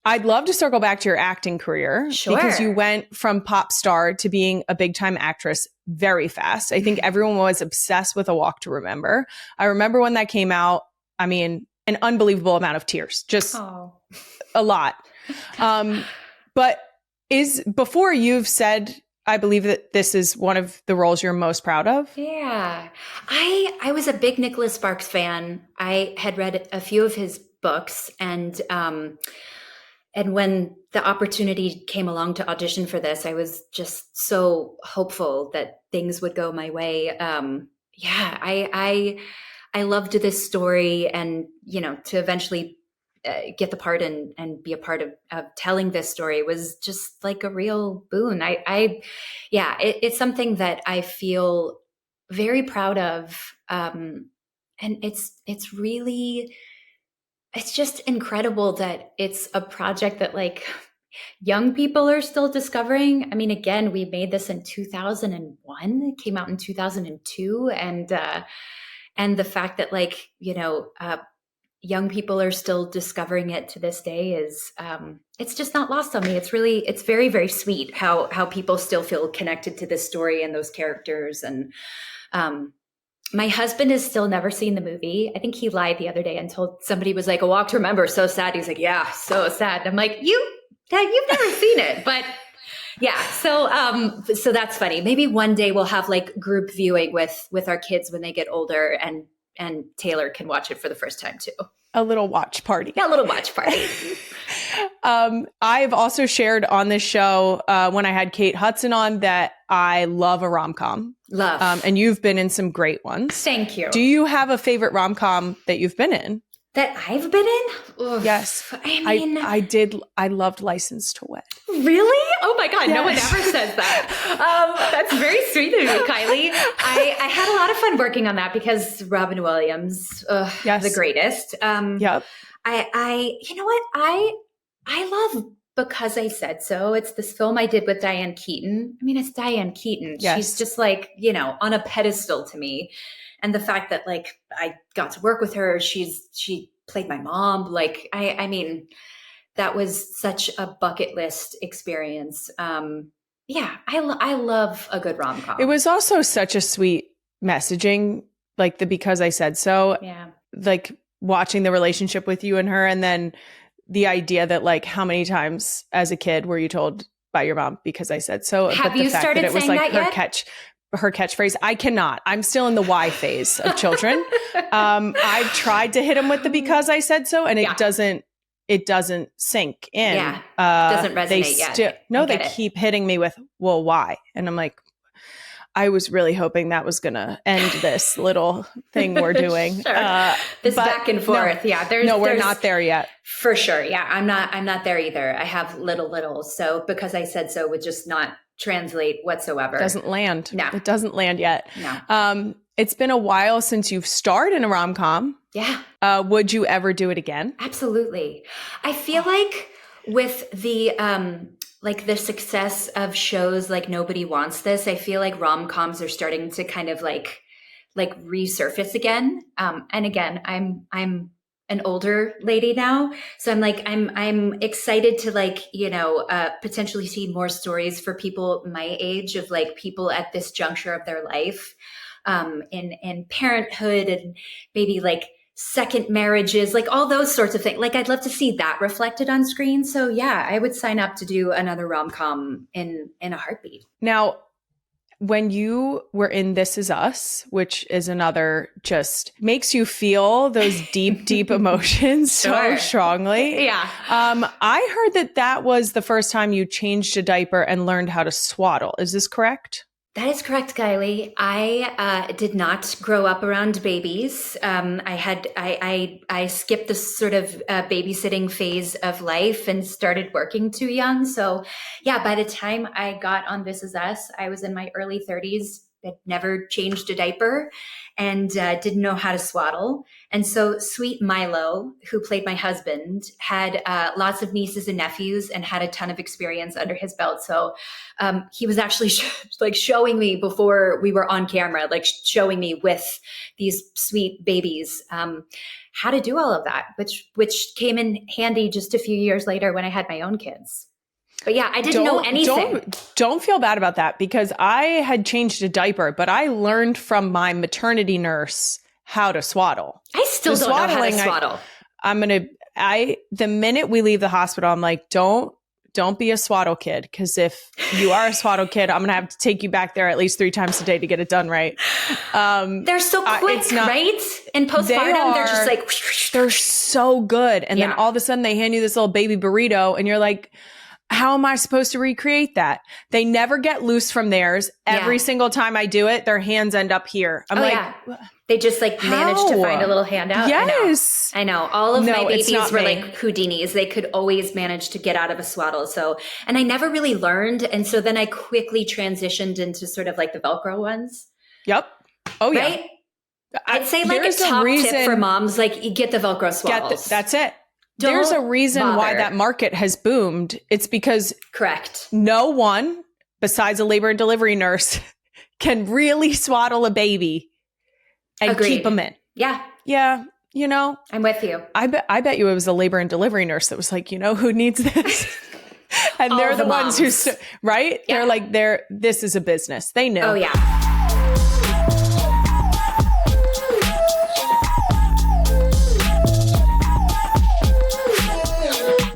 I'd love to circle back to your acting career because you went from pop star to being a big time actress very fast. I think everyone was obsessed with A Walk to Remember. I remember when that came out, I mean, an unbelievable amount of tears, just a lot. But before you've said, I believe that this is one of the roles you're most proud of. Yeah. I was a big Nicholas Sparks fan. I had read a few of his books, and when the opportunity came along to audition for this, I was just so hopeful that things would go my way. I loved this story, and to eventually get the part and be a part of telling this story was just like a real boon. It's something that I feel very proud of, and it's really. It's just incredible that it's a project that like young people are still discovering. I mean, again, we made this in 2001. It came out in 2002, and the fact that young people are still discovering it to this day is it's just not lost on me. It's very, very sweet how people still feel connected to this story and those characters. And my husband has still never seen the movie. I think he lied the other day and told somebody, was like, A Walk to Remember, so sad. He's like, yeah, so sad. I'm like, you've never seen it, but yeah. So that's funny. Maybe one day we'll have like group viewing with our kids when they get older, and Taylor can watch it for the first time too. A little watch party. Yeah, a little watch party. I've also shared on this show when I had Kate Hudson on that I love a rom-com. Love. And you've been in some great ones. Thank you. Do you have a favorite rom-com that you've been in? That I've been in? Oof. Yes. I mean, I did. I loved License to Wed. Really? Oh my God. Yes. No one ever says that. That's very sweet of you, Kylie. I had a lot of fun working on that because Robin Williams, the greatest. Yep. You know what? I love Because I Said So. It's this film I did with Diane Keaton. I mean, it's Diane Keaton. Yes. She's just like, on a pedestal to me. And the fact that like I got to work with her, she played my mom. Like, I mean, that was such a bucket list experience. I love a good rom-com. It was also such a sweet messaging, like the Because I Said So. Yeah. Like watching the relationship with you and her, and then the idea that like how many times as a kid were you told by your mom because I said so? Have you started saying that yet? Her catchphrase. I cannot. I'm still in the why phase of children. I've tried to hit them with the Because I Said So, and it doesn't sink in. Yeah. Doesn't resonate yet. They keep hitting me with, well, why? And I'm like, I was really hoping that was going to end this little thing we're doing. Sure. This back and forth. We're not there yet. For sure. Yeah. I'm not there either. I have little. So Because I Said So would just not translate whatsoever. Doesn't land. No. It doesn't land yet. No. It's been a while since you've starred in a rom-com. Yeah. Would you ever do it again? Absolutely. I feel like with the the success of shows like Nobody Wants This, I feel like rom-coms are starting to kind of like resurface again. And again, I'm an older lady now, so I'm excited to potentially see more stories for people my age, of like people at this juncture of their life, in parenthood, and maybe like second marriages, like all those sorts of things. Like I'd love to see that reflected on screen. So yeah, I would sign up to do another rom-com in a heartbeat. Now, when you were in This Is Us, which is another, just makes you feel those deep emotions so strongly. Yeah. I heard that was the first time you changed a diaper and learned how to swaddle. Is this correct? That is correct, Kylie. I did not grow up around babies. I skipped this sort of babysitting phase of life and started working too young. So yeah, by the time I got on This Is Us, I was in my early 30s. had never changed a diaper and didn't know how to swaddle. And so sweet Milo, who played my husband, had lots of nieces and nephews and had a ton of experience under his belt. So he was actually showing me before we were on camera, like showing me with these sweet babies how to do all of that, which came in handy just a few years later when I had my own kids. But yeah, I didn't know anything. Don't feel bad about that, because I had changed a diaper, but I learned from my maternity nurse how to swaddle. I still don't know how to swaddle. The minute we leave the hospital, I'm like, don't be a swaddle kid. Because if you are a swaddle kid, I'm going to have to take you back there at least 3 times a day to get it done right. They're so quick, right? In postpartum, they're just like, they're so good. And then all of a sudden they hand you this little baby burrito and you're like, how am I supposed to recreate that? They never get loose from theirs. Every single time I do it, their hands end up here. They just manage to find a little handout. Yes. I know. All of my babies were like Houdinis. They could always manage to get out of a swaddle. And I never really learned. And so then I quickly transitioned into sort of like the Velcro ones. Yep. Oh yeah. Right? I'd say like a top tip for moms, like you get the Velcro swaddles. That's it. There's a reason why that market has boomed. It's because no one besides a labor and delivery nurse can really swaddle a baby and keep them in. Yeah. Yeah. You know, I'm with you. I bet you it was a labor and delivery nurse that was like, who needs this? And they're the ones who, right? Yeah. They're like, this is a business. They know. Oh yeah.